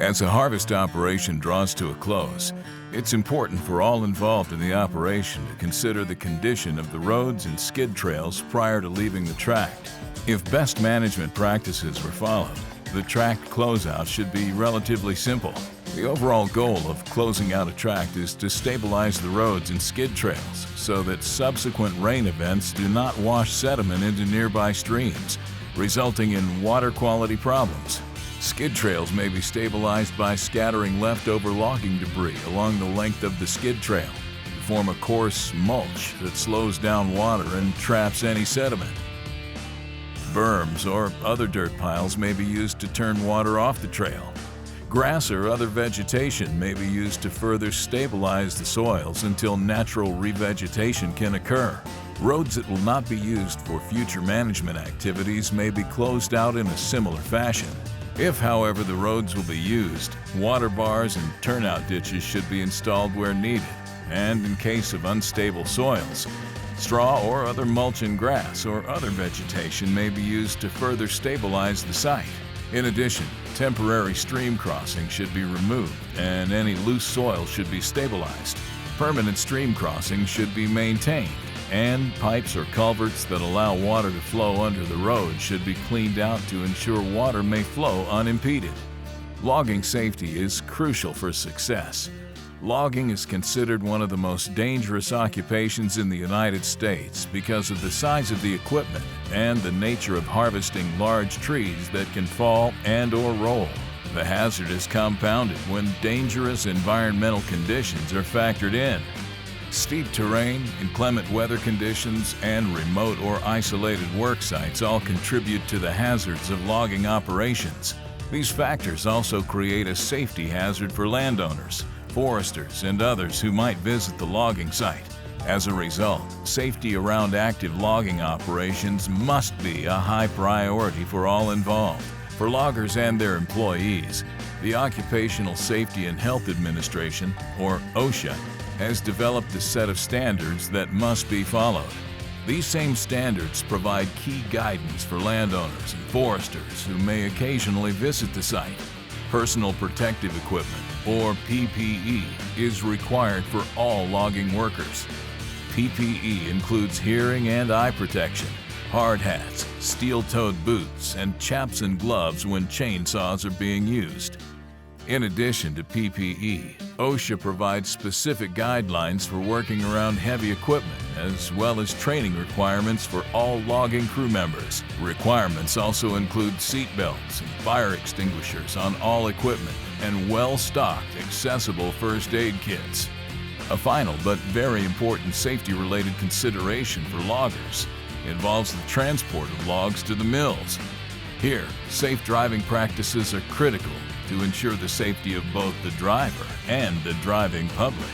As a harvest operation draws to a close, it's important for all involved in the operation to consider the condition of the roads and skid trails prior to leaving the tract. If best management practices were followed, the tract closeout should be relatively simple. The overall goal of closing out a tract is to stabilize the roads and skid trails so that subsequent rain events do not wash sediment into nearby streams, resulting in water quality problems. Skid trails may be stabilized by scattering leftover logging debris along the length of the skid trail to form a coarse mulch that slows down water and traps any sediment. Berms or other dirt piles may be used to turn water off the trail. Grass or other vegetation may be used to further stabilize the soils until natural revegetation can occur. Roads that will not be used for future management activities may be closed out in a similar fashion. If, however, the roads will be used, water bars and turnout ditches should be installed where needed, and in case of unstable soils, straw or other mulch and grass or other vegetation may be used to further stabilize the site. In addition, temporary stream crossing should be removed and any loose soil should be stabilized. Permanent stream crossing should be maintained, and pipes or culverts that allow water to flow under the road should be cleaned out to ensure water may flow unimpeded. Logging safety is crucial for success. Logging is considered one of the most dangerous occupations in the United States because of the size of the equipment and the nature of harvesting large trees that can fall and/or roll. The hazard is compounded when dangerous environmental conditions are factored in. Steep terrain, inclement weather conditions, and remote or isolated work sites all contribute to the hazards of logging operations. These factors also create a safety hazard for landowners, foresters, and others who might visit the logging site. As a result, safety around active logging operations must be a high priority for all involved. For loggers and their employees, the Occupational Safety and Health Administration, or OSHA, has developed a set of standards that must be followed. These same standards provide key guidance for landowners and foresters who may occasionally visit the site. Personal protective equipment, or PPE, is required for all logging workers. PPE includes hearing and eye protection, hard hats, steel-toed boots, and chaps and gloves when chainsaws are being used. In addition to PPE, OSHA provides specific guidelines for working around heavy equipment, as well as training requirements for all logging crew members. Requirements also include seat belts and fire extinguishers on all equipment and well-stocked, accessible first aid kits. A final but very important safety-related consideration for loggers involves the transport of logs to the mills. Here, safe driving practices are critical to ensure the safety of both the driver and the driving public.